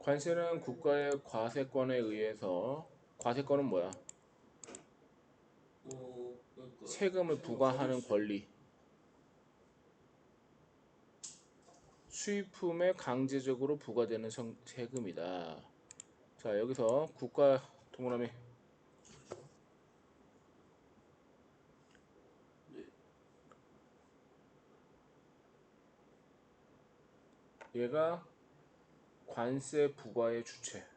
관세는 국가의 과세권에 의해서, 과세권은 뭐야? 그러니까 세금을 세금 부과하는 서비스. 권리. 수입품에 강제적으로 부과되는 세금이다. 자, 여기서 국가 동그라미. 네. 얘가 관세 부과의 주체.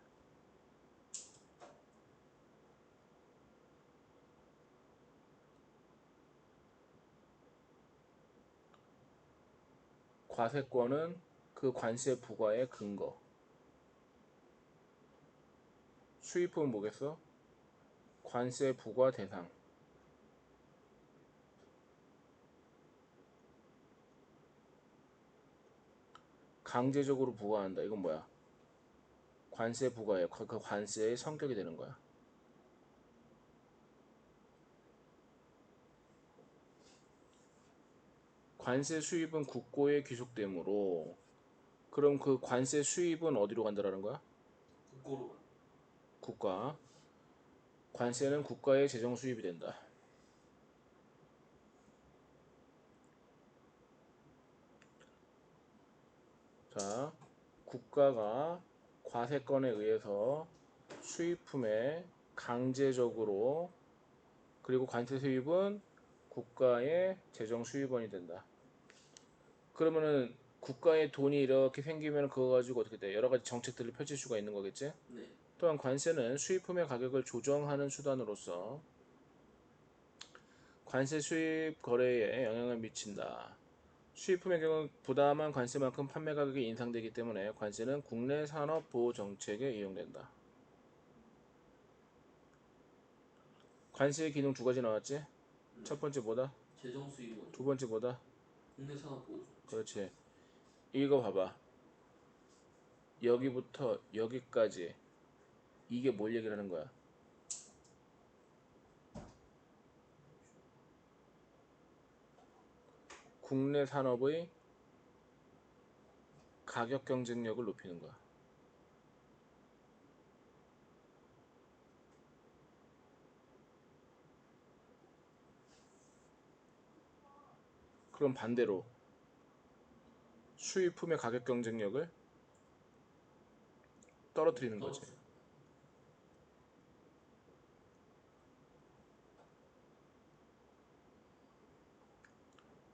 과세권은 그 관세 부과의 근거. 수입품은 뭐겠어? 관세 부과 대상. 강제적으로 부과한다. 이건 뭐야? 관세 부과에 그 관세의 성격이 되는 거야. 관세 수입은 국고에 귀속되므로 그럼 그 관세 수입은 어디로 간다라는 거야? 국고로 간. 국가. 관세는 국가의 재정 수입이 된다. 자, 국가가 과세권에 의해서 수입품에 강제적으로 그리고 관세 수입은 국가의 재정 수입원이 된다. 그러면은 국가의 돈이 이렇게 생기면 그거 가지고 어떻게 돼? 여러 가지 정책들을 펼칠 수가 있는 거겠지? 네. 또한 관세는 수입품의 가격을 조정하는 수단으로서 관세 수입 거래에 영향을 미친다. 수입품의 경우 부담한 관세만큼 판매 가격이 인상되기 때문에 관세는 국내 산업 보호 정책에 이용된다. 관세의 기능 두 가지 나왔지? 네. 첫 번째 뭐다? 재정 두 수입원이요. 번째 뭐다? 국내 산업 보호 정책. 그렇지. 이거 봐봐. 여기부터 여기까지 이게 뭘 얘기를 하는 거야? 국내 산업의 가격 경쟁력을 높이는 거야. 그럼 반대로 수입품의 가격 경쟁력을 떨어뜨리는 거지. 떨어뜨려.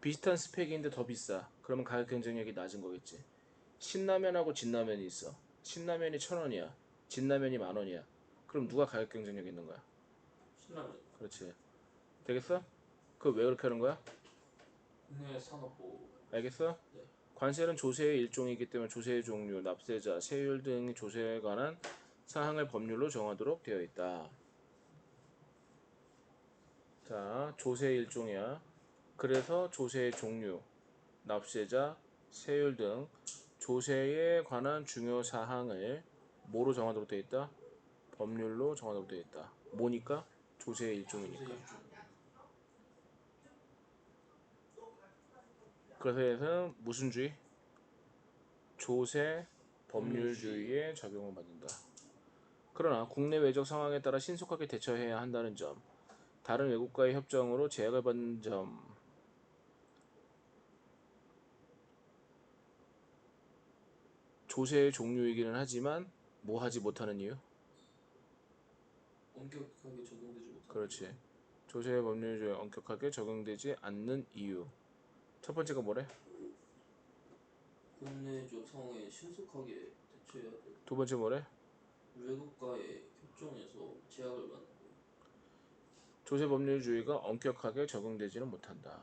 비슷한 스펙인데 더 비싸. 그러면 가격 경쟁력이 낮은 거겠지. 신라면하고 진라면이 있어. 신라면이 1,000원이야. 진라면이 10,000원이야. 그럼 누가 가격 경쟁력 있는 거야? 신라면. 그렇지. 되겠어? 그거 왜 그렇게 하는 거야? 국내 산업 보호. 알겠어? 네. 관세는 조세의 일종이기 때문에 조세의 종류, 납세자, 세율 등 조세에 관한 사항을 법률로 정하도록 되어 있다. 자, 조세의 일종이야. 그래서 조세의 종류, 납세자, 세율 등 조세에 관한 중요 사항을 뭐로 정하도록 되어 있다? 법률로 정하도록 되어 있다. 뭐니까? 조세의 조세 일종이니까. 일종. 그래서 얘는 무슨 주의? 조세 법률주의. 법률주의에 적용을 받는다. 그러나 국내 외적 상황에 따라 신속하게 대처해야 한다는 점, 다른 외국과의 협정으로 제약을 받는 점, 조세의 종류이기는 하지만 뭐 하지 못하는 이유? 엄격하게 적용되지 못하는 이유. 그렇지. 조세 법률주의에 엄격하게 적용되지 않는 이유. 첫 번째가 뭐래? 국내적 상황에 신속하게 대처해야 돼. 두 번째 뭐래? 외국과의 협정에서 제약을 받는 거예요. 조세 법률주의가 엄격하게 적용되지는 못한다.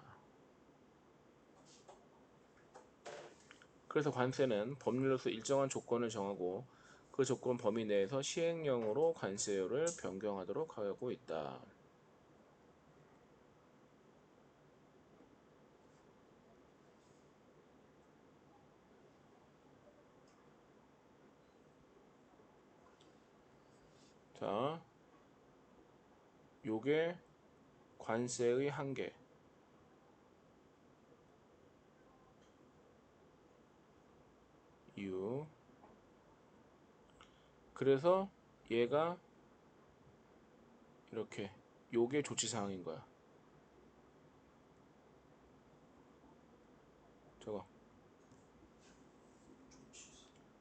그래서 관세는 법률로서 일정한 조건을 정하고 그 조건 범위 내에서 시행령으로 관세율을 변경하도록 하고 있다. 자, 요게 관세의 한계. 이유. 그래서 얘가 이렇게 요게 조치사항인 거야. 저거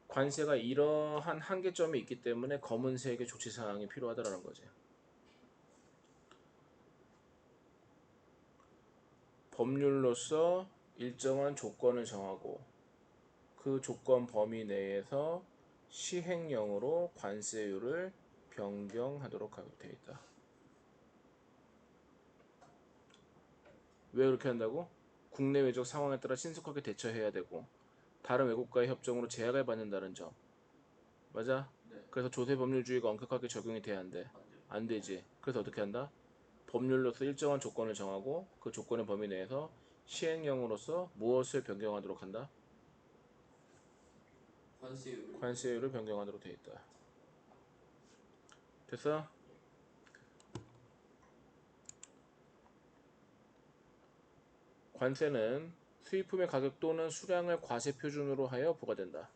관세가 이러한 한계점이 있기 때문에 검은색의 조치사항이 필요하다라는 거지. 법률로서 일정한 조건을 정하고 그 조건 범위 내에서 시행령으로 관세율을 변경하도록 되어 있다. 왜 그렇게 한다고? 국내 외적 상황에 따라 신속하게 대처해야 되고 다른 외국과의 협정으로 제약을 받는다는 점. 맞아? 네. 그래서 조세법률주의가 엄격하게 적용이 돼야 안 돼? 안 돼요. 안 되지. 그래서 어떻게 한다? 법률로서 일정한 조건을 정하고 그 조건의 범위 내에서 시행령으로서 무엇을 변경하도록 한다? 관세율을 변경하도록 돼 있다. 됐어? 관세는 수입품의 가격 또는 수량을 과세 표준으로 하여 부과된다.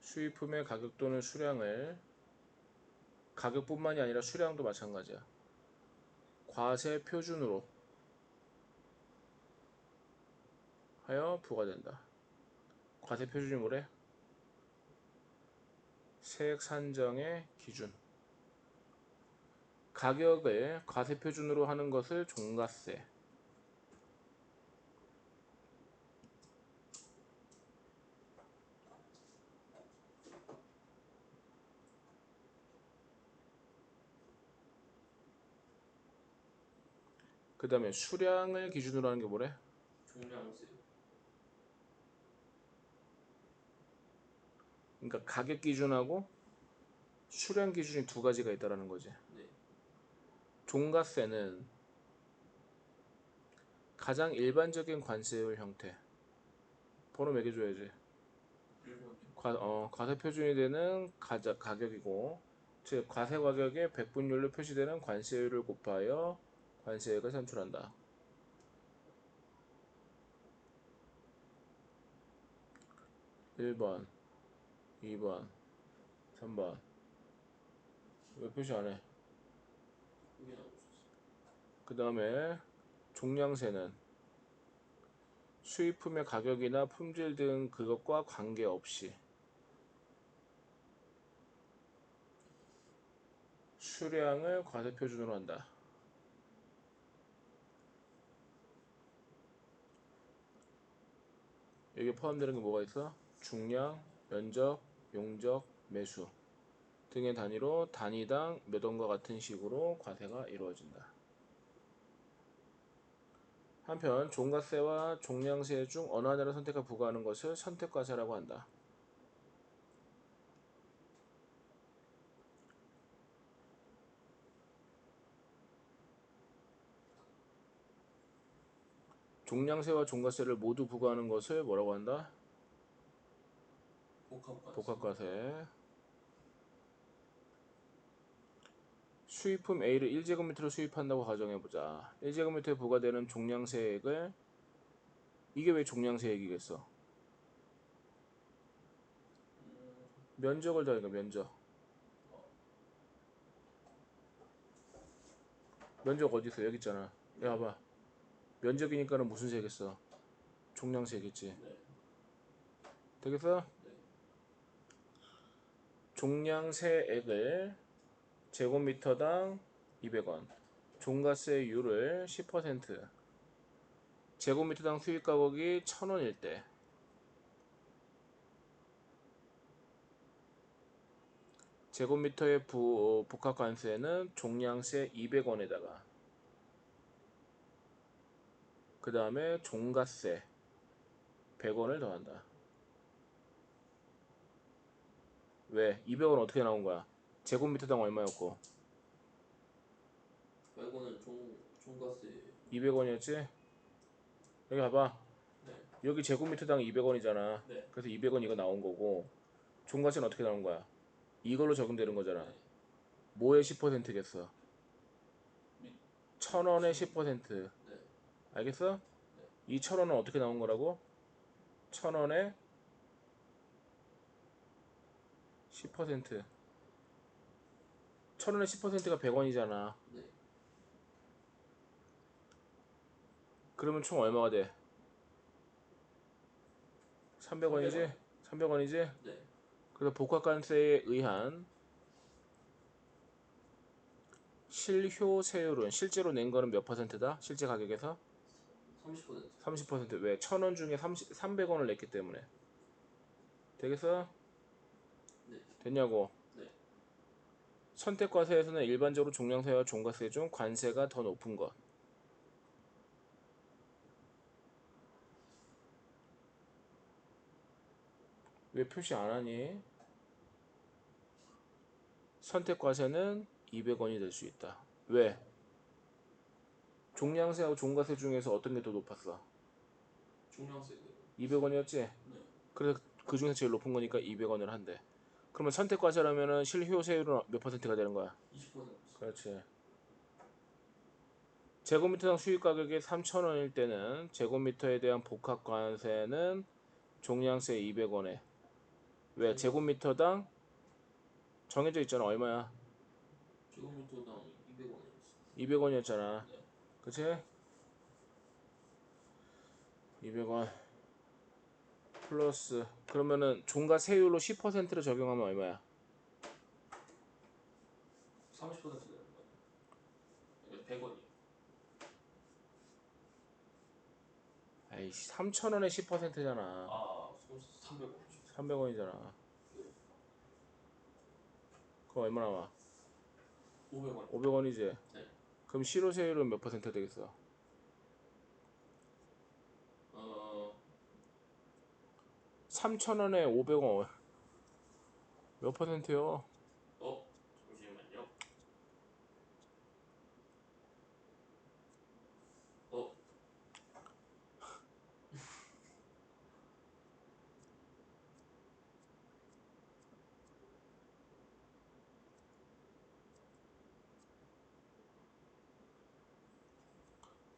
수입품의 가격 또는 수량을 가격뿐만이 아니라 수량도 마찬가지야. 과세 표준으로 하여 부과된다. 과세 표준이 뭐래? 세액 산정의 기준. 가격을 과세 표준으로 하는 것을 종가세. 그 다음에 수량을 기준으로 하는 게 뭐래? 종량세. 그러니까 가격 기준하고 수량 기준이 두 가지가 있다라는 거지. 네. 종가세는 가장 일반적인 관세율 형태. 번호 매겨줘야지. 1번이요. 과세 표준이 되는 가격이고, 즉 과세 가격에 백분율로 표시되는 관세율을 곱하여 관세액을 산출한다. 1번, 2번, 3번. 왜 표시 안 해? 확인하고 있었어요. 그 다음에 종량세는 수입품의 가격이나 품질 등 그것과 관계없이 수량을 과세 표준으로 한다. 여기에 포함되는 게 뭐가 있어? 중량, 면적, 용적, 매수 등의 단위로 단위당 몇 원과 같은 식으로 과세가 이루어진다. 한편 종가세와 종량세 중 어느 하나를 선택하 부과하는 것을 선택과세라고 한다. 종량세와 종가세를 모두 부과하는 것을 뭐라고 한다? 복합과세. 수입품 A를 1제곱미터로 수입한다고 가정해보자. 1제곱미터에 부과되는 종량세액을 이게 왜 종량세액이겠어? 면적을 더하니까 면적. 면적 어디 있어? 여기 있잖아. 야 봐봐. 면적이니까는 무슨 세겠어? 종량세겠지. 네. 되겠어? 네. 종량세액을 제곱미터당 200원. 종가세율을 10%. 제곱미터당 수입가격이 1,000원일 때 제곱미터의 복합관세는 종량세 200원에다가 그 다음에 종가세 100원을 더한다. 왜? 200원 어떻게 나온 거야? 제곱미터당 얼마였고? 100원은 종가세. 200원이었지? 여기 봐봐. 네. 여기 제곱미터당 200원이잖아. 네. 그래서 200원 이거 나온 거고 종가세는 어떻게 나온 거야? 이걸로 적용되는 거잖아. 네. 뭐의 10%겠어? 1,000원에 10%. 네. 알겠어? 이 1,000원은 어떻게 나온 거라고? 1,000원에 10%. 1,000원에 10%가 100원이잖아. 네. 그러면 총 얼마가 돼? 300원이지? 300원이지? 네. 그래서 복합관세에 의한 실효세율은 실제로 낸 거는 몇 퍼센트다? 실제 가격에서? 30%. 30%. 왜? 1,000원 중에 300원을 냈기 때문에. 되겠어? 네. 됐냐고? 네. 선택과세에서는 일반적으로 종량세와 종가세 중 관세가 더 높은 것. 왜 표시 안 하니? 선택과세는 200원이 될 수 있다. 왜? 종량세하고 종가세 중에서 어떤 게 더 높았어? 중량세가. 200원이었지? 네. 그래서 그 중에서 제일 높은 거니까 200원을 한대. 그러면 선택과세라면은 실효세율은 몇 퍼센트가 되는 거야? 20%. 그렇지. 제곱미터당 수익 가격이 3,000원일 때는 제곱미터에 대한 복합관세는 종량세 200원에. 왜? 제곱미터당 정해져 있잖아. 얼마야? 제곱미터당 200원이었어요. 200원이었잖아. 네. 그치? 200원 플러스 그러면은 종가세율로 10%를 적용하면 얼마야? 30% 되는 거예요. 그러니까 100원이요. 아이씨 3,000원에 10%잖아. 아, 300원이죠. 300원이잖아. 네. 그럼 얼마 나와? 500원. 500원이지. 네. 그럼 실효세율은 몇 퍼센트 되겠어? 3,000원에 500원 몇 퍼센트요? 잠시만요. 어,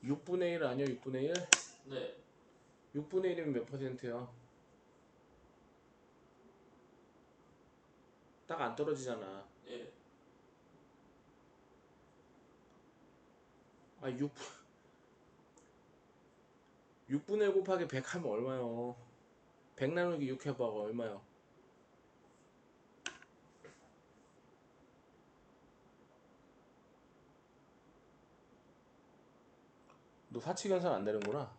6분의 1 아니야? 6분의 1? 네. 6분의 1이면 몇 퍼센트야? 딱 안 떨어지잖아. 예. 아 6분의 1 곱하기 100 하면 얼마요? 100 나누기 6 해봐 얼마요? 너 사칙연산 안 되는구나.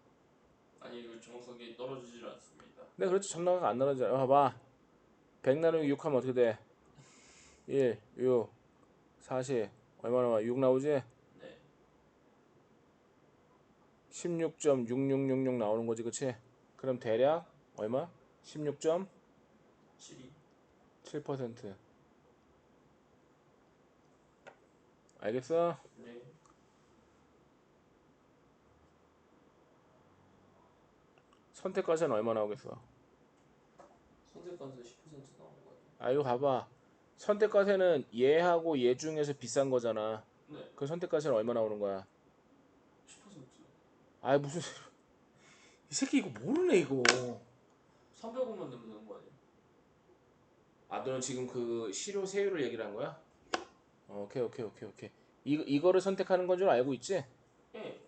아니, 이거 정확하게 떨어지질 않습니다. 네 그렇지 전화가 안 나눠져. 봐봐 100 나누기 6 하면 어떻게 돼? 1, 6, 40 얼마 나와? 6 나오지? 네. 16.6666 나오는 거지 그치? 그럼 대략 얼마? 16.7% 7이. 알겠어? 네. 선택과세는 얼마 나오겠어? 선택관세 10% 나오는 거 아니에요? 아 이거 봐봐 선택과세는 얘하고 얘 중에서 비싼 거잖아. 네. 그 선택과세는 얼마 나오는 거야? 10%. 아 무슨 이 새끼 이거 모르네 이거. 300원만 내면 되는 거 아니에요? 아 너는 지금 그 실효세율을 얘기를 한 거야? 오케이 오케이 오케이 오케이. 이거를 선택하는 건 줄 알고 있지? 예.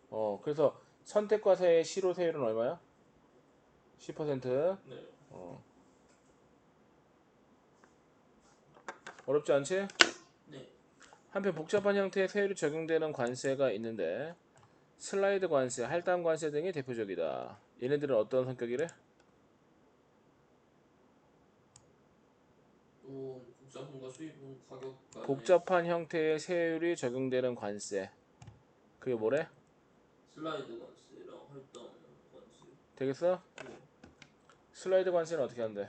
그래서 선택과세의 실효세율은 얼마야? 10%. 네. 어렵지 않지? 네. 한편 복잡한 형태의 세율이 적용되는 관세가 있는데 슬라이드 관세, 할당 관세 등이 대표적이다. 얘네들은 어떤 성격이래? 또 국산품과 수입품 가격 간의 복잡한 형태의 세율이 적용되는 관세. 그게 뭐래? 슬라이드 관세랑 할당 관세. 되겠어? 네. 슬라이드 관세는 어떻게 한대?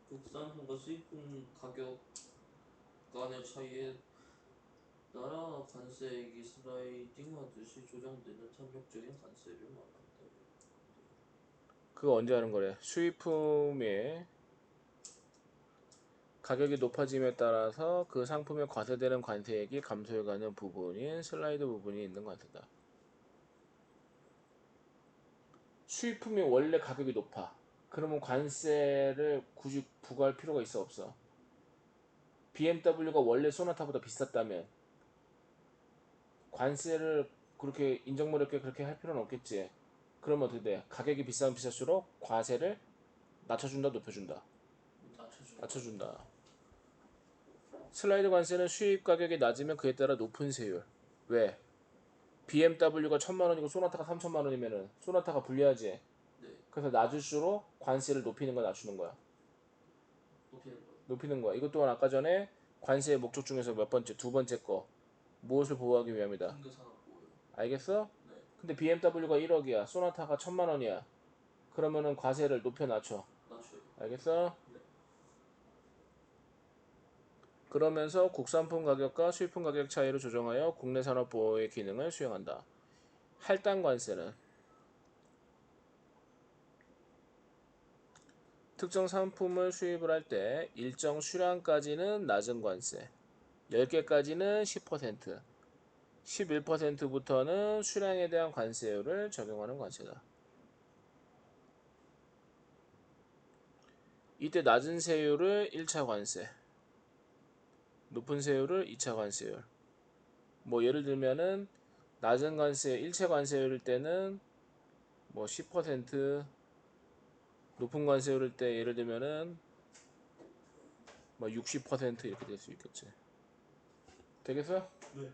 국산품과 수입품 가격 간의 차이에 따라 관세액이 슬라이딩하듯이 조정되는 탄력적인 관세를 말한다. 그거 언제 하는 거래? 수입품의 가격이 높아짐에 따라서 그 상품에 과세되는 관세액이 감소해가는 부분인 슬라이드 부분이 있는 관세다. 수입품이 원래 가격이 높아. 그러면 관세를 굳이 부과할 필요가 있어 없어? BMW가 원래 소나타보다 비쌌다면 관세를 그렇게 인정머리없게 그렇게 할 필요는 없겠지. 그러면 어떻게 돼? 가격이 비싸면 비쌀수록 과세를 낮춰준다, 높여준다? 낮춰주는 낮춰준다. 슬라이드 관세는 수입 가격이 낮으면 그에 따라 높은 세율. 왜? BMW가 1,000만 원이고 소나타가 3,000만 원이면은 소나타가 불리하지. 네, 그래서 낮을수록 관세를 높이는 거야, 낮추는 거야? 높이는 거예요. 높이는 거야. 이것 또한 아까 전에 관세의 목적 중에서 몇 번째, 두 번째 거 무엇을 보호하기 위함이다. 현대산업보호요. 알겠어? 네, 근데 BMW가 1억이야. 소나타가 1,000만 원이야. 그러면은 과세를 높여 낮춰. 낮춰요. 알겠어? 네, 그러면서 국산품 가격과 수입품 가격 차이를 조정하여 국내 산업 보호의 기능을 수행한다. 할당 관세는 특정 상품을 수입을 할 때 일정 수량까지는 낮은 관세, 10개까지는 10%, 11%부터는 수량에 대한 관세율을 적용하는 관세다. 이때 낮은 세율을 1차 관세, 높은 세율을 2차 관세율. 뭐 예를 들면은 낮은 관세 1차 관세율일 때는 뭐 10%, 높은 관세율일 때 예를 들면은 뭐 60% 이렇게 될 수 있겠지. 되겠어요? 네.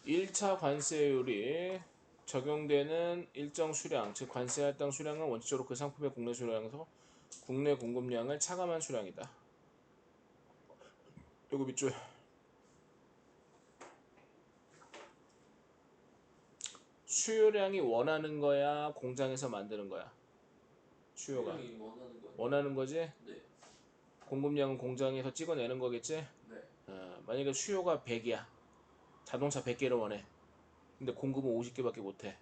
1차 관세율이 적용되는 일정 수량, 즉 관세 할당 수량은 원칙적으로 그 상품의 국내 수량에서 국내 공급량을 차감한 수량이다. 요거 밑줄. 수요량이 원하는 거야, 공장에서 만드는 거야? 수요가 수량이 원하는 거예요. 원하는 거지? 네, 공급량은 공장에서 찍어내는 거겠지? 네, 만약에 수요가 100이야. 자동차 100개를 원해. 근데 공급은 50개밖에 못해.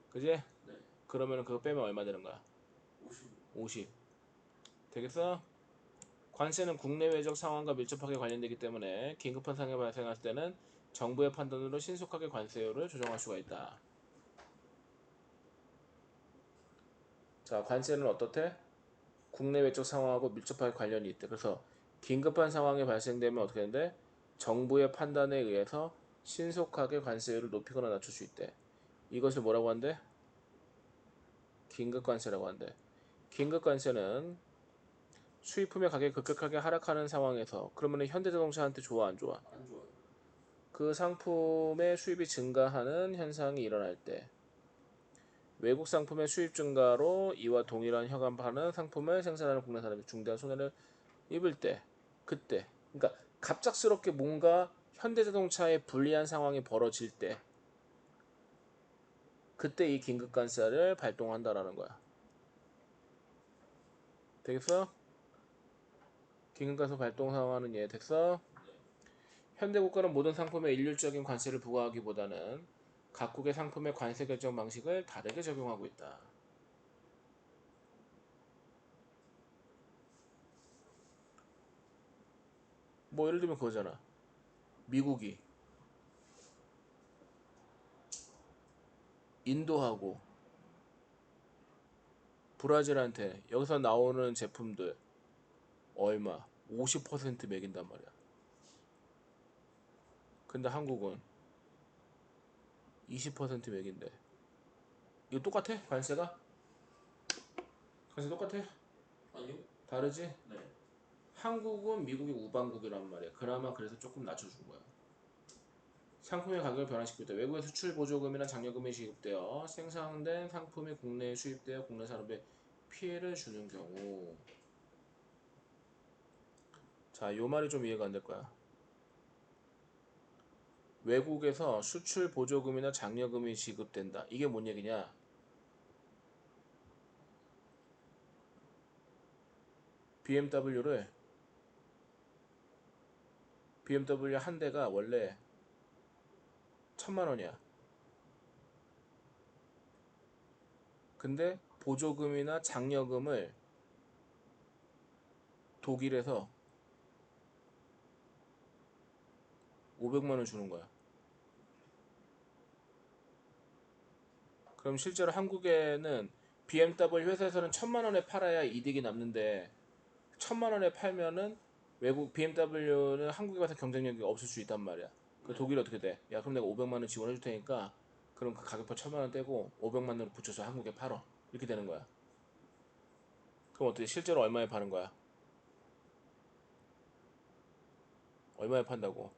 그지? 네. 그러면 그거 빼면 얼마 되는 거야? 50. 50. 되겠어? 관세는 국내외적 상황과 밀접하게 관련되기 때문에 긴급한 상황이 발생할 때는 정부의 판단으로 신속하게 관세율을 조정할 수가 있다. 자, 관세는 어떻대? 국내외적 상황하고 밀접하게 관련이 있대. 그래서 긴급한 상황이 발생되면 어떻게 되는데? 정부의 판단에 의해서 신속하게 관세율을 높이거나 낮출 수 있대. 이것을 뭐라고 한대? 긴급관세라고 한대. 긴급관세는 수입품의 가격이 급격하게 하락하는 상황에서 그러면 현대자동차한테 좋아 안 좋아? 안 좋아요. 그 상품의 수입이 증가하는 현상이 일어날 때 외국 상품의 수입 증가로 이와 동일한 혈감하는 상품을 생산하는 국내 산업이 중대한 손해를 입을 때 그때 그러니까 갑작스럽게 뭔가 현대자동차에 불리한 상황이 벌어질 때 그때 이 긴급관세를 발동한다라는 거야. 되겠어? 긴급관세 발동 상황은 이해 됐어? 현대국가는 모든 상품에 일률적인 관세를 부과하기보다는 각국의 상품의 관세 결정 방식을 다르게 적용하고 있다. 뭐 예를 들면 그거잖아. 미국이 인도하고 브라질한테 여기서 나오는 제품들 얼마? 50% 매긴단 말이야. 근데 한국은 20% 매긴대. 이거 똑같아? 관세가? 관세 똑같아? 아니요? 다르지? 네. 한국은 미국이 우방국이란 말이야. 그나마 그래서 조금 낮춰준 거야. 상품의 가격을 변화시킬 때 외국의 수출 보조금이나 장려금이 지급되어 생산된 상품이 국내에 수입되어 국내 산업에 피해를 주는 경우. 자, 요 말이 좀 이해가 안 될 거야. 외국에서 수출 보조금이나 장려금이 지급된다. 이게 뭔 얘기냐? BMW를 BMW 한 대가 원래 1,000만 원이야. 근데 보조금이나 장려금을 독일에서 500만 원 주는 거야. 그럼 실제로 한국에는 BMW 회사에서는 1000만 원에 팔아야 이득이 남는데 1000만 원에 팔면은 외국 BMW는 한국에 가서 경쟁력이 없을 수 있단 말이야. 그 네. 독일 어떻게 돼? 야 그럼 내가 500만 원 지원해 줄 테니까 그럼 그 가격표 1000만 원 떼고 500만 원을 붙여서 한국에 팔어. 이렇게 되는 거야. 그럼 어떻게 실제로 얼마에 파는 거야? 얼마에 판다고?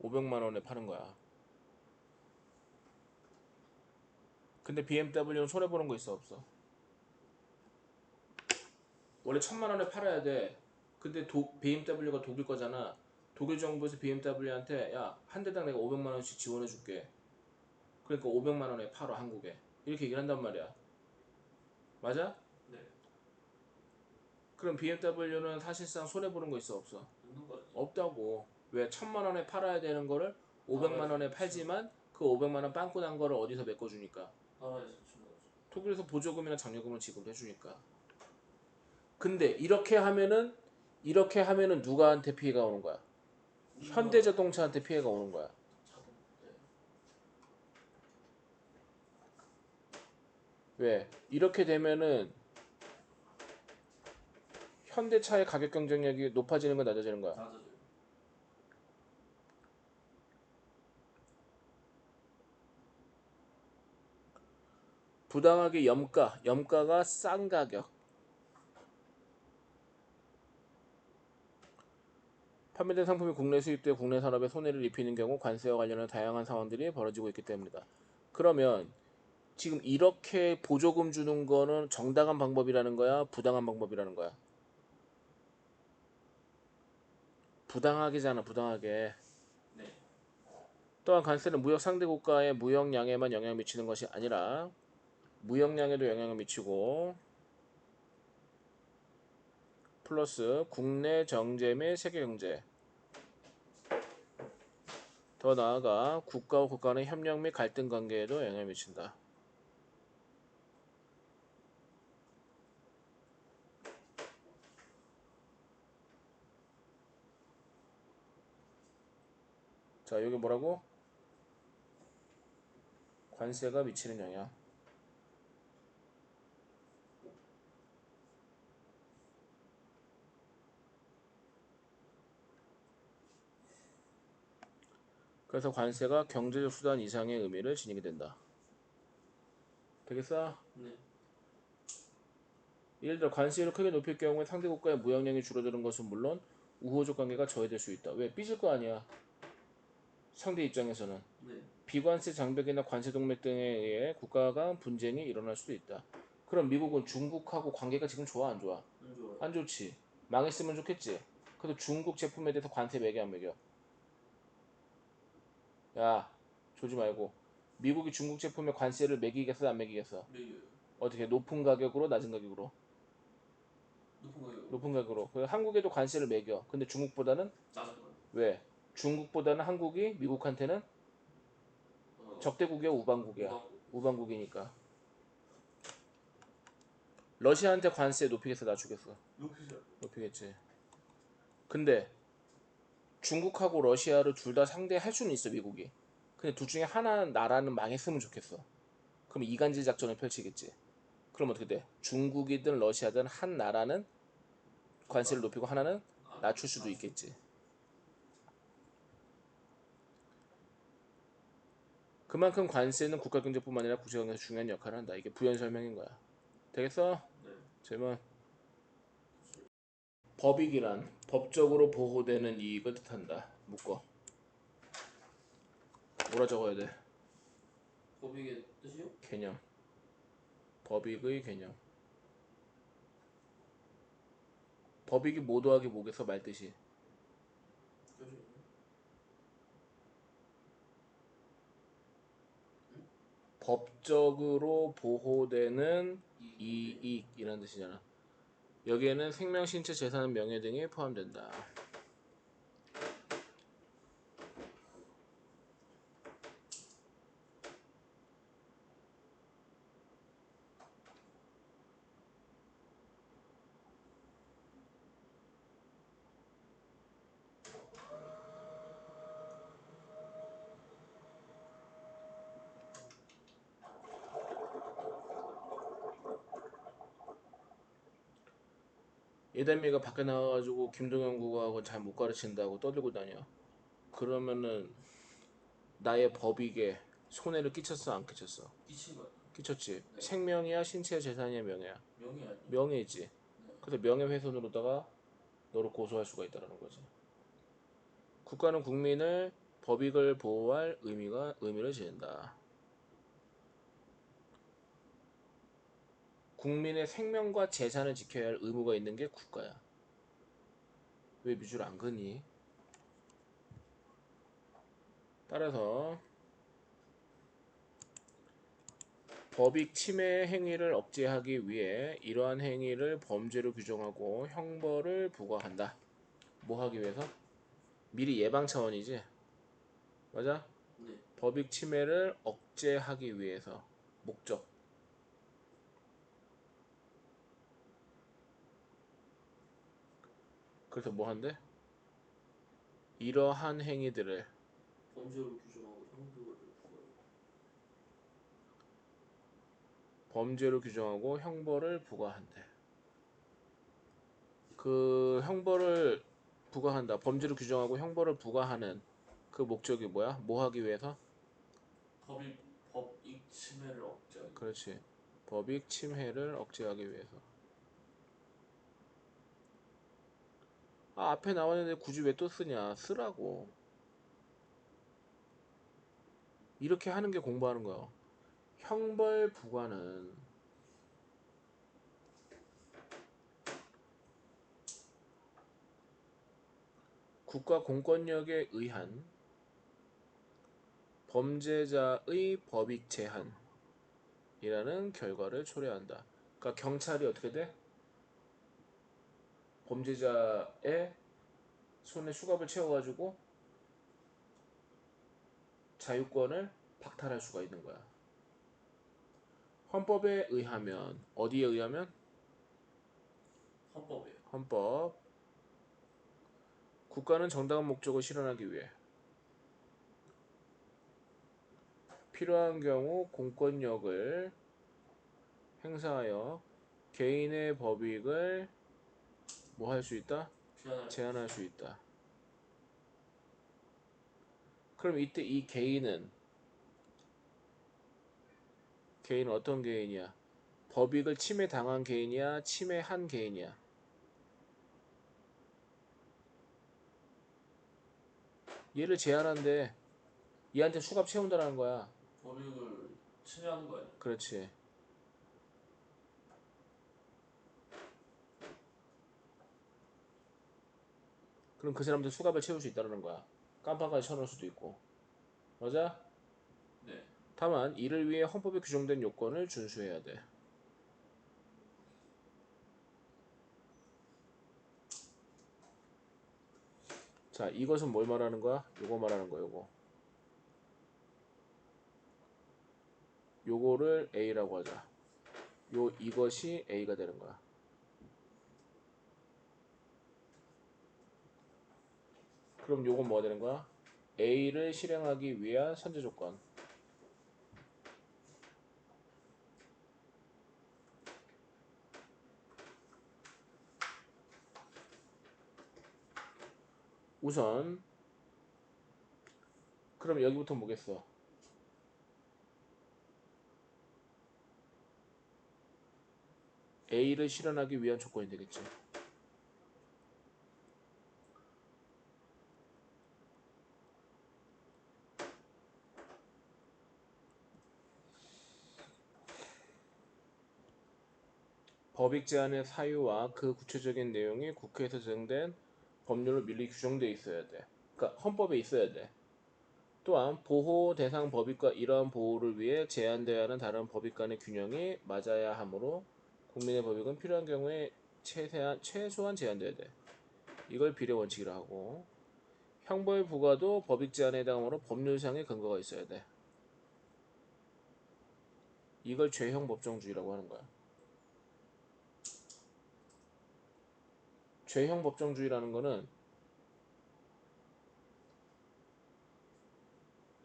500만 원에 파는 거야. 근데 BMW는 손해 보는 거 있어 없어? 원래 1000만 원에 팔아야 돼. 근데 BMW가 독일 거잖아. 독일 정부에서 BMW한테 야 한 대당 내가 500만 원씩 지원해 줄게. 그러니까 500만 원에 팔어 한국에. 이렇게 얘기를 한단 말이야. 맞아? 네. 그럼 BMW는 사실상 손해 보는 거 있어 없어? 없는 거 아니에요? 없다고. 왜 1000만 원에 팔아야 되는 거를 500만 원에 나라에서 팔지만 그 500만 원 빵꾸 난 거를 어디서 메꿔주니까? 나라에서 주는 거죠. 독일에서 보조금이나 장려금을 지급해 주니까. 근데 이렇게 하면은 누구한테 피해가 오는 거야? 현대자동차한테 피해가 오는 거야. 자동. 네. 왜? 이렇게 되면은 현대차의 가격 경쟁력이 높아지는 건 낮아지는 거야. 낮아져요. 부당하게 염가가 싼 가격. 판매된 상품이 국내 수입돼 국내 산업에 손해를 입히는 경우 관세와 관련한 다양한 상황들이 벌어지고 있기 때문이다. 그러면 지금 이렇게 보조금 주는 거는 정당한 방법이라는 거야? 부당한 방법이라는 거야? 부당하게잖아, 부당하게. 네. 또한 관세는 무역 상대 국가의 무역량에만 영향을 미치는 것이 아니라 무역량에도 영향을 미치고 플러스 국내 정제 및 세계 경제 더 나아가 국가와 국가 간의 협력 및 갈등 관계에도 영향을 미친다. 자, 여기 뭐라고? 관세가 미치는 영향. 그래서 관세가 경제적 수단 이상의 의미를 지니게 된다. 되겠어? 네. 예를 들어 관세를 크게 높일 경우에 상대 국가의 무역량이 줄어드는 것은 물론 우호적 관계가 저해될 수 있다. 왜? 삐질 거 아니야. 상대 입장에서는. 네. 비관세 장벽이나 관세 동맹 등에 의해 국가 간 분쟁이 일어날 수도 있다. 그럼 미국은 중국하고 관계가 지금 좋아 안 좋아? 안 좋아요. 안 좋지. 망했으면 좋겠지. 그래서 중국 제품에 대해서 관세 매겨 안 매겨? 야, 조지 말고. 미국이 중국 제품에 관세를 매기겠어 안 매기겠어? 매겨요. 어떻게 높은 가격으로 낮은 가격으로? 높은 가격으로. 높은 가격으로. 그래서 한국에도 관세를 매겨. 근데 중국보다는 낮은 거요. 왜? 중국보다는 한국이 미국한테는 적대국이야 우방국이야? 우방국이니까. 러시아한테 관세 높이겠어 낮추겠어? 높이죠. 높이겠지. 근데 중국하고 러시아를 둘 다 상대할 수는 있어 미국이. 근데 둘 중에 하나 나라는 망했으면 좋겠어. 그럼 이간질 작전을 펼치겠지. 그럼 어떻게 돼? 중국이든 러시아든 한 나라는 관세를 높이고 하나는 낮출 수도 있겠지. 그만큼 관세는 국가 경제뿐만 아니라 국제 경제에서 중요한 역할을 한다. 이게 부연 설명인 거야. 되겠어? 네. 질문. 법익이란 법적으로 보호되는 이익을 뜻한다. 묶어. 뭐라 적어야 돼? 법익의 뜻이요? 개념. 법익의 개념. 법익이 뭐 더하기 뭐겠어 말뜻이. 그죠. 법적으로 보호되는 이익이라는 뜻이잖아. 여기에는 생명, 신체, 재산, 명예 등이 포함된다. 예담이가 밖에 나와가지고 김동현 국어하고 잘 못 가르친다고 떠들고 다녀. 그러면은 나의 법익에 손해를 끼쳤어, 안 끼쳤어? 끼친 거. 끼쳤지. 네. 생명이야, 신체야, 재산이야, 명예야? 명예 아니에요? 명예지. 네. 그래서 명예훼손으로다가 너를 고소할 수가 있다는 거지. 국가는 국민을 법익을 보호할 의미를 지닌다. 국민의 생명과 재산을 지켜야 할 의무가 있는 게 국가야. 왜 미주를 안 긋니? 따라서 법익 침해 행위를 억제하기 위해 이러한 행위를 범죄로 규정하고 형벌을 부과한다. 뭐 하기 위해서? 미리 예방 차원이지. 맞아? 네. 법익 침해를 억제하기 위해서 목적. 그래서 뭐 한대? 이러한 행위들을 범죄로 규정하고 형벌을 부과해요. 범죄로 규정하고 형벌을 부과한대. 그 형벌을 부과한다. 범죄로 규정하고 형벌을 부과하는 그 목적이 뭐야? 뭐 하기 위해서? 법익 침해를 억제하기. 그렇지. 법익 침해를 억제하기 위해서. 아, 앞에 나왔는데 굳이 왜 또 쓰냐? 쓰라고. 이렇게 하는 게 공부하는 거야. 형벌 부과는 국가 공권력에 의한 범죄자의 법익 제한이라는 결과를 초래한다. 그러니까 경찰이 어떻게 돼? 범죄자의 손에 수갑을 채워가지고 자유권을 박탈할 수가 있는 거야. 헌법에 의하면 어디에 의하면? 헌법이에요. 헌법. 국가는 정당한 목적을 실현하기 위해 필요한 경우 공권력을 행사하여 개인의 법익을 뭐 할 수 있다? 제한할 수 있다. 그럼 이때 이 개인은 어떤 개인이야? 법익을 침해당한 개인이야? 침해한 개인이야? 얘를 제한한데 얘한테 수갑 채운다라는 거야. 법익을 침해하는 거 아니에요? 그렇지. 그럼 그 사람도 수갑을 채울 수 있다는 거야. 깜빵까지 쳐놓을 수도 있고. 맞아? 네. 다만 이를 위해 헌법에 규정된 요건을 준수해야 돼. 자, 이것은 뭘 말하는 거야? 요거 말하는 거야, 요거. 요거를 A라고 하자. 이것이 A가 되는 거야. 그럼 요건 뭐가 되는 거야? A를 실행하기 위한 선제 조건. 우선 그럼 여기부터 뭐겠어? A를 실현하기 위한 조건이 되겠지. 법익 제한의 사유와 그 구체적인 내용이 국회에서 제정된 법률로 미리 규정되어 있어야 돼. 그러니까 헌법에 있어야 돼. 또한 보호 대상 법익과 이러한 보호를 위해 제한되어야 하는 다른 법익 간의 균형이 맞아야 하므로 국민의 법익은 필요한 경우에 최소한 제한되어야 돼. 이걸 비례 원칙이라 하고 형벌 부과도 법익 제한에 해당하므로 법률상의 근거가 있어야 돼. 이걸 죄형 법정주의라고 하는 거야. 죄형 법정주의라는 거는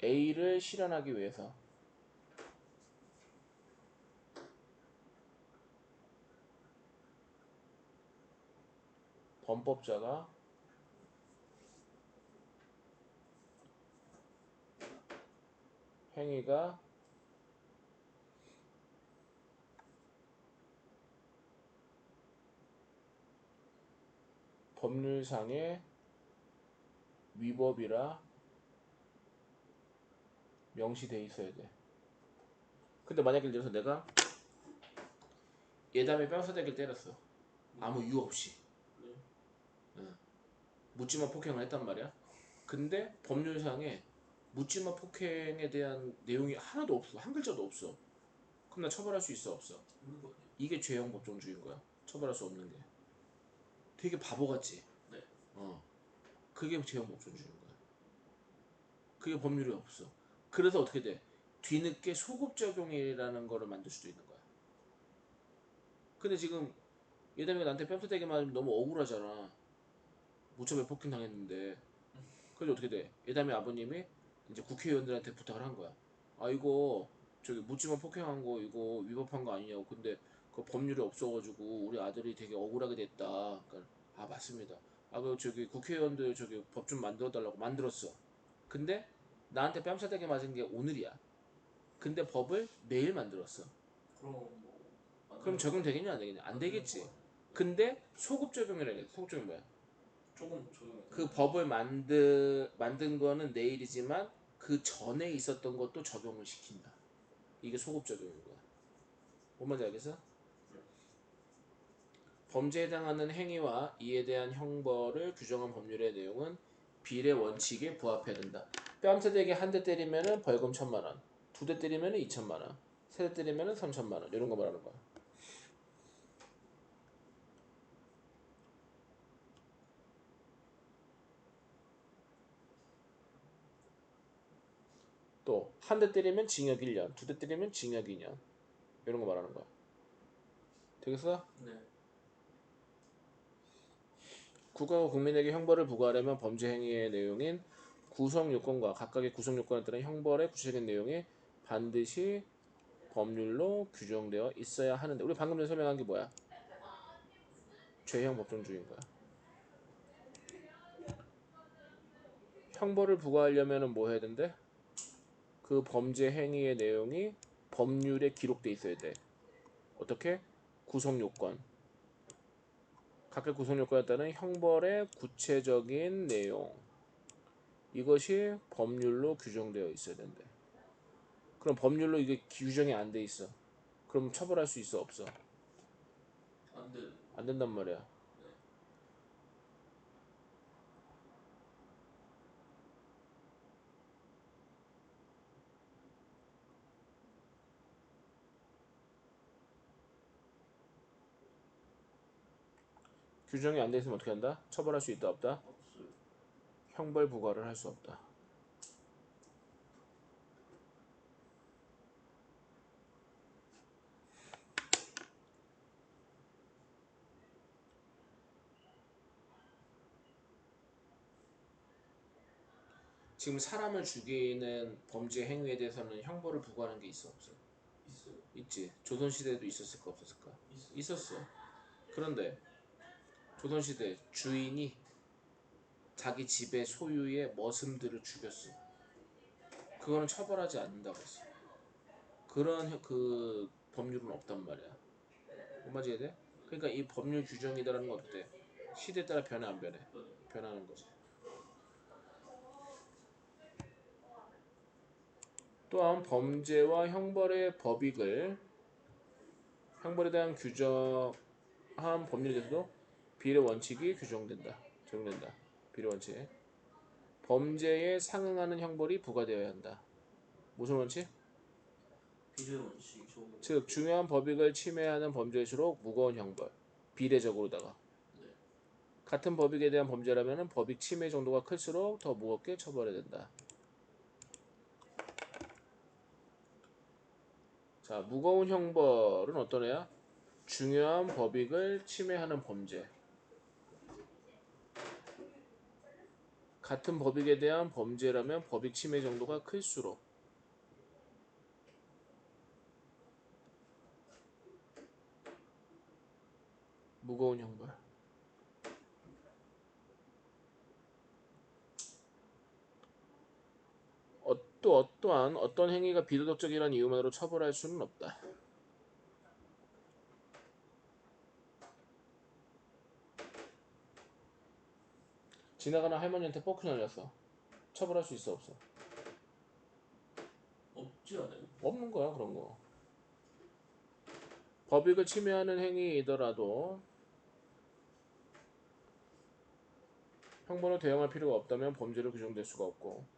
A를 실현하기 위해서 범법자가 행위가 법률상의 위법이라 명시돼 있어야 돼. 근데 만약에 예를 들어서 내가 예담에 뺨싸대기를 때렸어. 아무 이유 없이. 응. 묻지마 폭행을 했단 말이야. 근데 법률상에 묻지마 폭행에 대한 내용이 하나도 없어. 한 글자도 없어. 그럼 나 처벌할 수 있어 없어? 없는 거 아니에요? 이게 죄형 법정주의인 거야. 처벌할 수 없는 게. 되게 바보 같지? 네. 그게 죄형 법정주의인 거야. 그게 법률이 없어. 그래서 어떻게 돼? 뒤늦게 소급적용이라는 거를 만들 수도 있는 거야. 근데 지금 예담이가 나한테 뺨싸대기 맞으면 너무 억울하잖아. 무차별 폭행 당했는데. 그래서 어떻게 돼? 예담이 아버님이 이제 국회의원들한테 부탁을 한 거야. 아 이거 저기 묻지마 폭행한 거 이거 위법한 거 아니냐고. 근데 그 법률이 없어가지고 우리 아들이 되게 억울하게 됐다. 그러니까 아 맞습니다. 아 그 저기 국회의원들 저기 법 좀 만들어 달라고 만들었어. 근데 나한테 뺨싸대기 맞은 게 오늘이야. 근데 법을 내일 만들었어. 그럼 뭐 그럼 적용되겠냐 안 되겠냐? 안 되겠지. 근데 소급 적용이라 해. 소급 적용 뭐야? 조금 적용이 그 되는 법을 만든 거는 내일이지만 그 전에 있었던 것도 적용을 시킨다. 이게 소급 적용인 거야. 뭔 말인지 알겠어? 범죄에 해당하는 행위와 이에 대한 형벌을 규정한 법률의 내용은 비례 원칙에 부합해야 된다. 뺨싸대기 한 대 때리면은 벌금 1,000만 원, 두 대 때리면은 2,000만 원, 세 대 때리면은 3,000만 원 이런 거 말하는 거야. 또 한 대 때리면 징역 1년, 두 대 때리면 징역 2년 이런 거 말하는 거야. 되겠어? 네. 국가가 국민에게 형벌을 부과하려면 범죄 행위의 내용인 구성 요건과 각각의 구성 요건에 따른 형벌의 구체적인 내용이 반드시 법률로 규정되어 있어야 하는데 우리 방금 전에 설명한 게 뭐야? 죄형 법정주의인 거야. 형벌을 부과하려면 뭐 해야 된대? 그 범죄 행위의 내용이 법률에 기록돼 있어야 돼. 어떻게? 구성 요건. 각각 구성 요건에 따른 형벌의 구체적인 내용. 이것이 법률로 규정되어 있어야 된대. 그럼 법률로 이게 규정이 안 돼 있어. 그럼 처벌할 수 있어 없어? 안 되는 안 된단 말이야. 네. 규정이 안 돼 있으면 어떻게 한다? 처벌할 수 있다 없다? 없어요. 형벌 부과를 할 수 없다. 지금 사람을 죽이는 범죄 행위에 대해서는 형벌을 부과하는 게 있어 없어? 있어요. 있지. 조선시대에도 있었을까 없었을까? 있어요. 있었어. 그런데 조선시대 주인이 자기 집의 소유의 머슴들을 죽였어. 그거는 처벌하지 않는다고 했어. 그런 그 법률은 없단 말이야. 뭔 말인지 이해돼? 그러니까 이 법률 규정이라는 건 어때? 시대에 따라 변해 안 변해? 변하는 거지. 또한 범죄와 형벌의 형벌에 대한 규정한 법률에 대해서도 비례 원칙이 규정된다. 적용된다. 비례 원칙. 범죄에 상응하는 형벌이 부과되어야 한다. 무슨 원칙? 비례 원칙 적용. 즉 중요한 법익을 침해하는 범죄일수록 무거운 형벌. 비례적으로다가 네. 같은 법익에 대한 범죄라면 법익 침해 정도가 클수록 더 무겁게 처벌해야 된다. 자, 무거운 형벌은 어떤 애야? 중요한 법익을 침해하는 범죄. 같은 법익에 대한 범죄라면 법익 침해 정도가 클수록 무거운 형벌. 또 또한 어떤 행위가 비도덕적이라는 이유만으로 처벌할 수는 없다. 지나가는 할머니한테 뻑큐 날렸어. 처벌할 수 있어 없어? 없지 않아요? 없는 거야 그런 거. 법익을 침해하는 행위이더라도 형벌로 대응할 필요가 없다면 범죄로 규정될 수가 없고,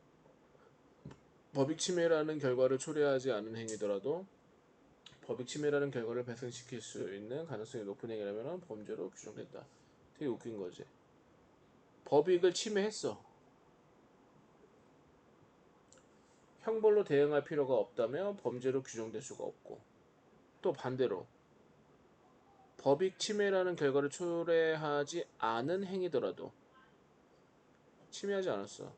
법익 침해라는 결과를 초래하지 않은 행위더라도 법익 침해라는 결과를 발생시킬 수 있는 가능성이 높은 행위라면 범죄로 규정된다. 되게 웃긴 거지. 법익을 침해했어. 형벌로 대응할 필요가 없다면 범죄로 규정될 수가 없고, 또 반대로 법익 침해라는 결과를 초래하지 않은 행위더라도, 침해하지 않았어,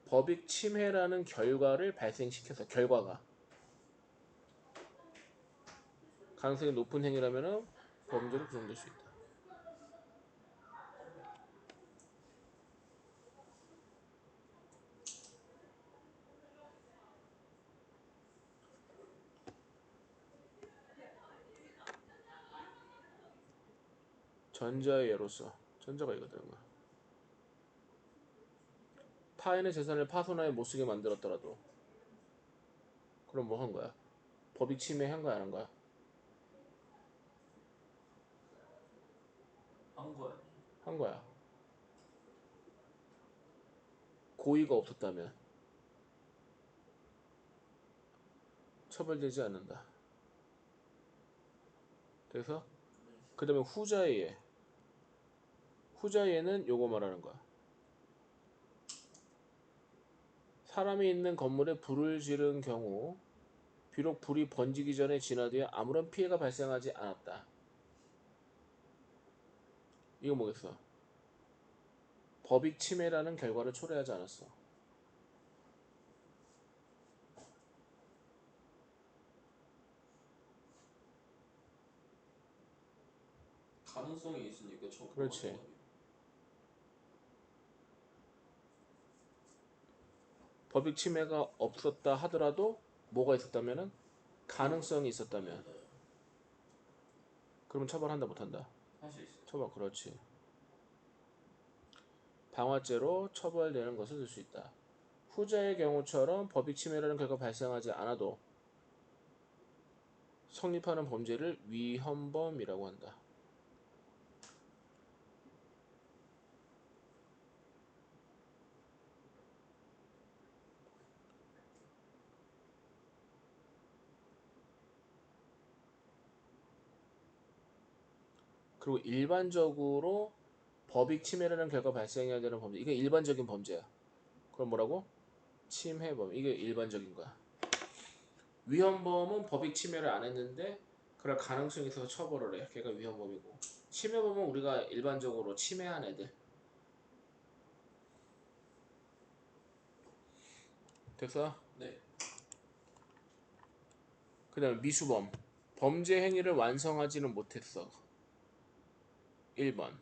법익 침해라는 결과를 발생시켜서 결과가 가능성이 높은 행위라면 범죄로 규정될 수 있다. 전자의 예로서, 전자가 이거 되는 거야. 타인의 재산을 파손하여 못쓰게 만들었더라도, 그럼 뭐 한 거야? 법익 침해 한 거야 안 한 거야? 한 거야. 한 거야. 고의가 없었다면 처벌되지 않는다. 그래서 그 다음에 후자의 예. 후자의 예는 요거 말하는 거야. 사람이 있는 건물에 불을 지른 경우 비록 불이 번지기 전에 진화되어 아무런 피해가 발생하지 않았다. 이거 뭐겠어? 법익 침해라는 결과를 초래하지 않았어. 가능성이 있으니까 처벌. 그렇지. 법익 침해가 없었다 하더라도 뭐가 있었다면은 가능성이 있었다면 그러면 처벌한다 못한다? 할 수 있어. 처벌. 그렇지. 방화죄로 처벌되는 것을 들 수 있다. 후자의 경우처럼 법익 침해라는 결과가 발생하지 않아도 성립하는 범죄를 위헌범이라고 한다. 그리고 일반적으로 법익 침해라는 결과가 발생해야 되는 범죄, 이게 일반적인 범죄야. 그럼 뭐라고? 침해범. 이게 일반적인 거야. 위헌범은 법익 침해를 안 했는데 그럴 가능성이 있어서 처벌을 해. 걔가 위헌범이고, 침해범은 우리가 일반적으로 침해한 애들. 됐어? 네. 그 다음에 미수범. 범죄 행위를 완성하지는 못했어. 1번.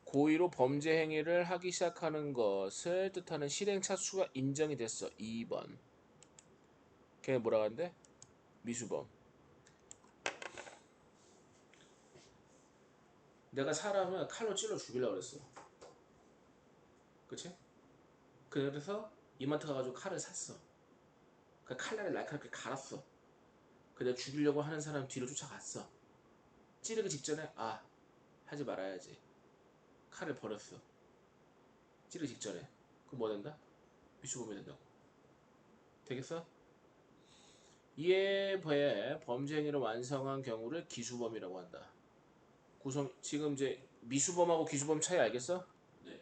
고의로 범죄 행위를 하기 시작하는 것을 뜻하는 실행 차수가 인정이 됐어. 2번. 걔 뭐라고 하는데? 미수범. 내가 사람을 칼로 찔러 죽이려고 그랬어. 그치? 그래서 이마트 가가지고 칼을 샀어. 그 칼날을 날카롭게 갈았어. 근데 죽이려고 하는 사람 뒤로 쫓아갔어. 찌르기 직전에 하지 말아야지. 칼을 버렸어. 찌르기 직전에. 그럼 뭐 된다? 미수범이 된다고. 되겠어? 이에 비해 범죄 행위를 완성한 경우를 기수범이라고 한다. 지금 이제 미수범하고 기수범 차이 알겠어? 네.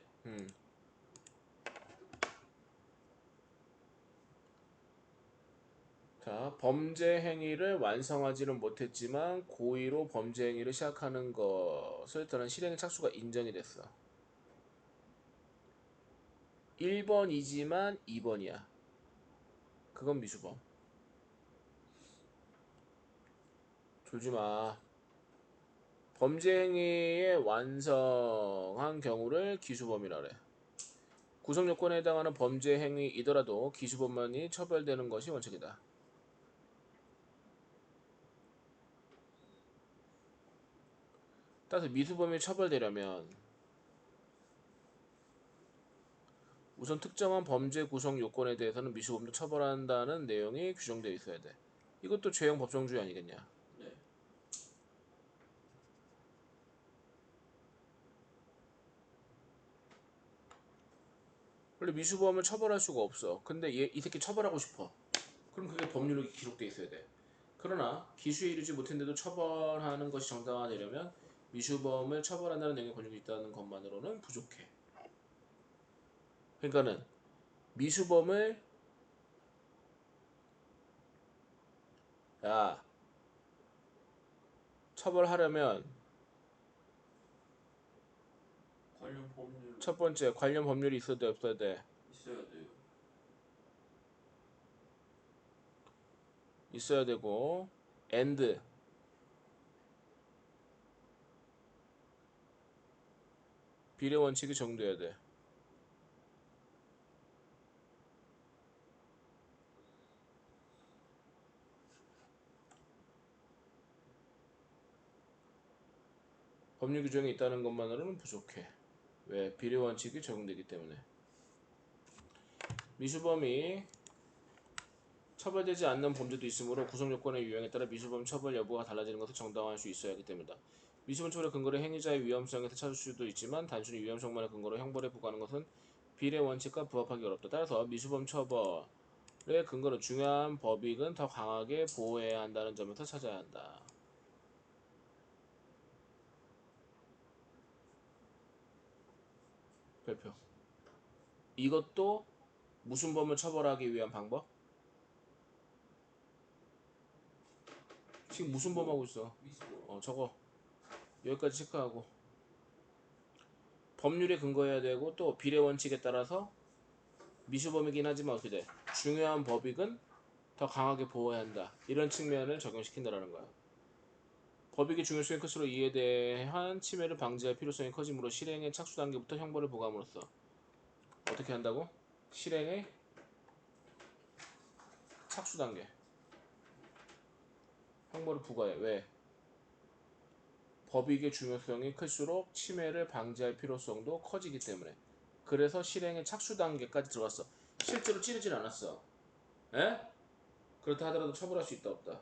자, 범죄 행위를 완성하지는 못했지만 고의로 범죄 행위를 시작하는 것을 떠난 실행 착수가 인정이 됐어. 1번이지만 2번이야. 그건 미수범. 졸지 마. 범죄 행위의 완성한 경우를 기수범이라 그래. 구성 요건에 해당하는 범죄 행위이더라도 기수범만이 처벌되는 것이 원칙이다. 따라서 미수범이 처벌되려면 우선 특정한 범죄 구성 요건에 대해서는 미수범도 처벌한다는 내용이 규정되어 있어야 돼. 이것도 죄형 법정주의 아니겠냐? 네. 원래 미수범을 처벌할 수가 없어. 근데 이 새끼 처벌하고 싶어. 그럼 그게 법률로 기록돼 있어야 돼. 그러나 기수에 이르지 못했는데도 처벌하는 것이 정당화되려면 미수범을 처벌한다는 내용이 권유가 있다는 것만으로는 부족해. 그러니까는 미수범을 야 처벌하려면 관련 법률 첫 번째 관련 법률이 있어야 돼 없어야 돼? 있어야 돼요. 있어야 되고 and 비례 원칙이 적용돼야 돼. 법률 규정이 있다는 것만으로는 부족해. 왜? 비례 원칙이 적용되기 때문에. 미수범이 처벌되지 않는 범죄도 있으므로 구성 요건의 유형에 따라 미수범 처벌 여부가 달라지는 것을 정당화할 수 있어야 하기 때문이다. 미수범 처벌의 근거를 행위자의 위험성에서 찾을 수도 있지만 단순히 위험성만을 근거로 형벌에 부과하는 것은 비례 원칙과 부합하기 어렵다. 따라서 미수범 처벌의 근거는 중요한 법익은 더 강하게 보호해야 한다는 점에서 찾아야 한다. 별표. 이것도 무슨 범을 처벌하기 위한 방법? 지금 무슨 범하고 있어? 미수범. 저거 여기까지 체크하고 법률에 근거해야 되고 또 비례 원칙에 따라서 미수범이긴 하지만 어떻게 돼? 중요한 법익은 더 강하게 보호해야 한다. 이런 측면을 적용시킨다라는 거야. 법익의 중요성이 클수록 이에 대한 침해를 방지할 필요성이 커지므로 실행의 착수 단계부터 형벌을 부과함으로써 어떻게 한다고? 실행의 착수 단계 형벌을 부과해. 왜? 법익의 중요성이 클수록 침해를 방지할 필요성도 커지기 때문에. 그래서 실행의 착수 단계까지 들어갔어. 실제로 찌르진 않았어. 에? 그렇다 하더라도 처벌할 수 있다 없다?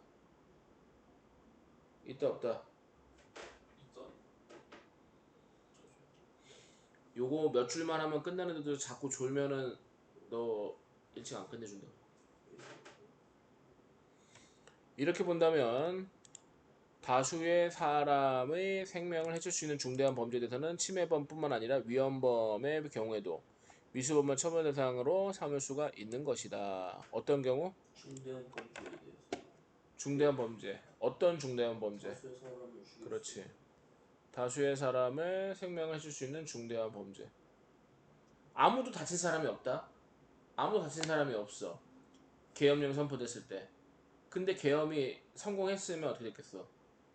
있다 없다? 있다. 요거 몇 줄만 하면 끝나는데도 자꾸 졸면은 너 일찍 안 끝내준다. 이렇게 본다면 다수의 사람의 생명을 해칠 수 있는 중대한 범죄에 대해서는 침해범뿐만 아니라 위헌범의 경우에도 미수범을 처벌 대상으로 삼을 수가 있는 것이다. 어떤 경우? 중대한 범죄에 대해서 중대한 범죄. 어떤 중대한 범죄? 다수의 사람을 죽일 그렇지. 다수의 사람의 생명을 해칠 수 있는 중대한 범죄. 아무도 다친 사람이 없다. 아무도 다친 사람이 없어. 계엄령 선포됐을 때. 근데 계엄이 성공했으면 어떻게 됐겠어?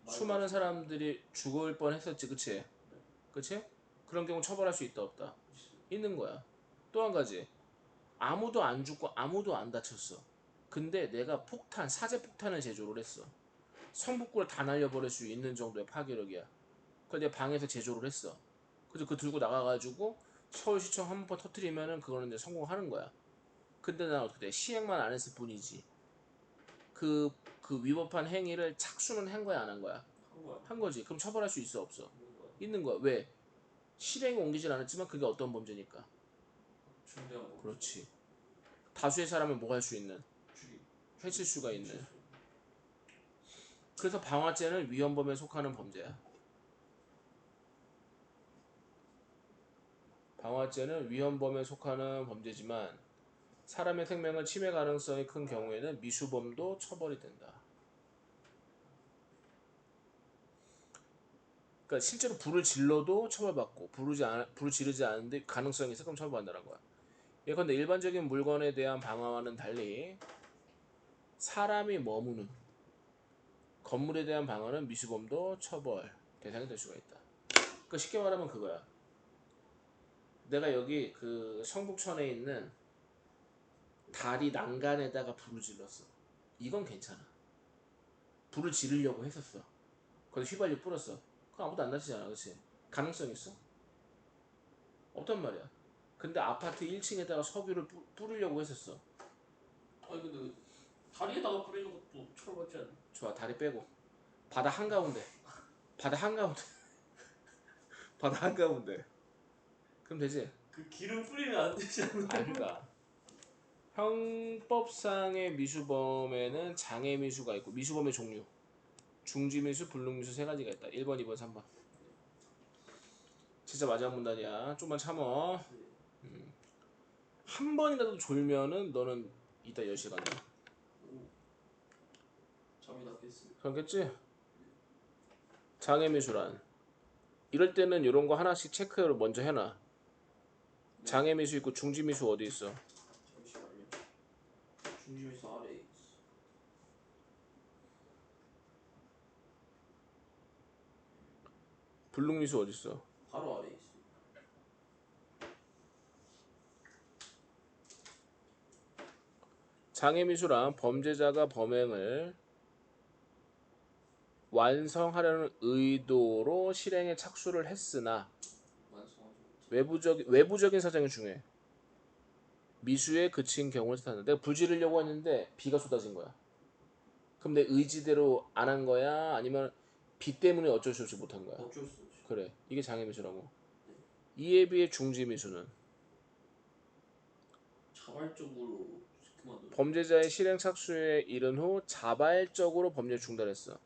수많은 사람들이 죽을 뻔했었지, 그치? 그치? 그런 경우 처벌할 수 있다 없다? 있는 거야. 또 한 가지, 아무도 안 죽고 아무도 안 다쳤어. 근데 내가 폭탄, 사제 폭탄을 제조를 했어. 성북구를 다 날려버릴 수 있는 정도의 파괴력이야. 그걸 내 방에서 제조를 했어. 그래서 그거 들고 나가가지고 서울시청 한번 터트리면은 그거는 이제 성공하는 거야. 근데 난 어떻게 돼? 시행만 안 했을 뿐이지. 그 위법한 행위를 착수는 한 거야, 안 한 거야? 한 거야. 한 거지. 그럼 처벌할 수 있어, 없어? 있는 거야. 있는 거야. 왜? 실행에 옮기진 않았지만 그게 어떤 범죄니까. 중대한 범죄. 그렇지. 다수의 사람을 뭐 할 수 있는? 죽이. 해칠 수가 있는. 그래서 방화죄는 위헌범에 속하는 범죄야. 방화죄는 위헌범에 속하는 범죄지만 사람의 생명을 침해 가능성이 큰 경우에는 미수범도 처벌이 된다. 그러니까 실제로 불을 질러도 처벌받고 불을 지르지 않는데 가능성이 있어 그럼 처벌받는다는 거야. 예컨대 일반적인 물건에 대한 방화와는 달리 사람이 머무는 건물에 대한 방화는 미수범도 처벌 대상이 될 수가 있다. 그러니까 쉽게 말하면 그거야. 내가 여기 그 성북천에 있는 다리 난간에다가 불을 질렀어. 이건 괜찮아. 불을 지르려고 했었어. 거기서 휘발유 뿌렸어. 그럼 아무도 안 다치잖아, 그렇지? 가능성 있어? 없단 말이야. 근데 아파트 1층에다가 석유를 뿌리려고 했었어. 아니 근데 다리에다가 뿌리는 것도 처벌받지 않나? 좋아, 다리 빼고 바다 한가운데, 바다 한가운데, 바다 한가운데. 그럼 되지? 그 기름 뿌리면 안 되지 않나? 그러니까 형법상의 미수범에는 장애미수가 있고 미수범의 종류 중지미수, 불능미수 세 가지가 있다. 1번, 2번, 3번. 진짜 마지막 문단이야. 좀만 참어. 한 번이라도 졸면은 너는 이따 10시 간다. 잠이 났겠습니다. 그렇겠지? 장애미수란 이럴 때는 이런 거 하나씩 체크를 먼저 해놔. 장애미수 있고 중지미수 어디 있어? 잠시만요. 중심에서 아래에 있어. 불능미수 어디 있어? 바로 아래에 있어. 장애미수란 범죄자가 범행을 완성하려는 의도로 실행에 착수를 했으나 완성하지 외부적인 사정이 중요해. 미수에 그친 경우를 뜻한다. 내가 불 지르려고 했는데 비가 쏟아진 거야. 그럼 내 의지대로 안 한 거야? 아니면 비 때문에 어쩔 수 없이 못한 거야? 어쩔 수 없이. 그래, 이게 장애미수라고. 이에 비해 중지미수는 자발적으로 그만둬. 범죄자의 실행 착수에 이른 후 자발적으로 범죄를 중단했어.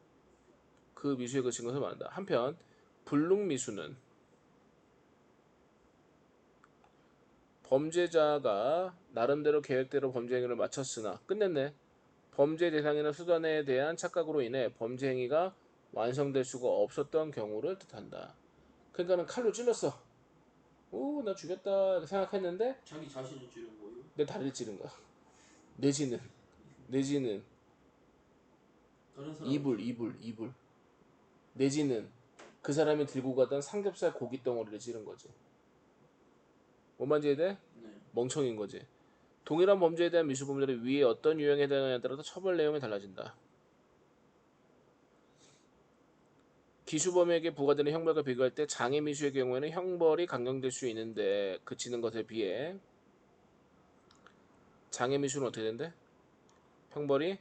그 미수에 그친 것을 말한다. 한편 불능미수는 범죄자가 나름대로 계획대로 범죄 행위를 마쳤으나 끝냈네. 범죄 대상이나 수단에 대한 착각으로 인해 범죄 행위가 완성될 수가 없었던 경우를 뜻한다. 그러니까는 칼로 찔렀어. 오, 나 죽였다 이렇게 생각했는데 자기 자신을 찌른 거예요? 내 다리를 찌른 거야. 내지는 다른 사람 이불 내지는 그 사람이 들고 가던 삼겹살 고기 덩어리를 찌른 거지. 뭔 말인지 이해돼? 네. 멍청인 거지. 동일한 범죄에 대한 미수범죄를 위에 어떤 유형에 해당하냐에 따라서 처벌 내용이 달라진다. 기수범에게 부과되는 형벌과 비교할 때 장애미수의 경우에는 형벌이 강경될 수 있는데 그치는 것에 비해 장애미수는 어떻게 된대? 형벌이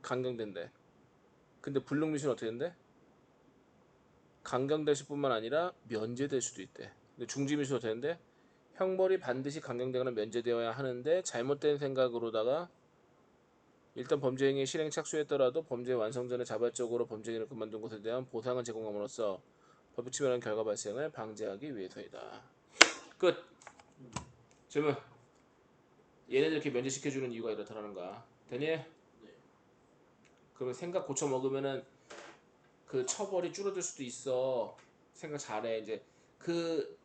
강경된대. 근데 불능미수는 어떻게 된대? 강경될 뿐만 아니라 면제될 수도 있대. 근데 중지미수는 어떻게 된대? 형벌이 반드시 강경되거나 면제되어야 하는데 잘못된 생각으로다가 일단 범죄 행위 실행 착수했더라도 범죄 완성 전에 자발적으로 범죄 행위를 그만둔 것에 대한 보상을 제공함으로써 법에 침해하는 결과 발생을 방지하기 위해서이다. 끝. 질문. 얘네들 이렇게 면제시켜주는 이유가 이렇다라는 거야. 되니? 네. 그러면 생각 고쳐 먹으면은 그 처벌이 줄어들 수도 있어. 생각 잘해. 이제 그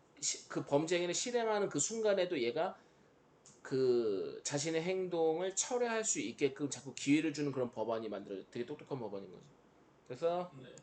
범죄 행위를 실행하는 그 순간에도 얘가 그 자신의 행동을 철회할 수 있게끔 자꾸 기회를 주는 그런 법안이 만들어져. 되게 똑똑한 법안인 거지. 그래서 네.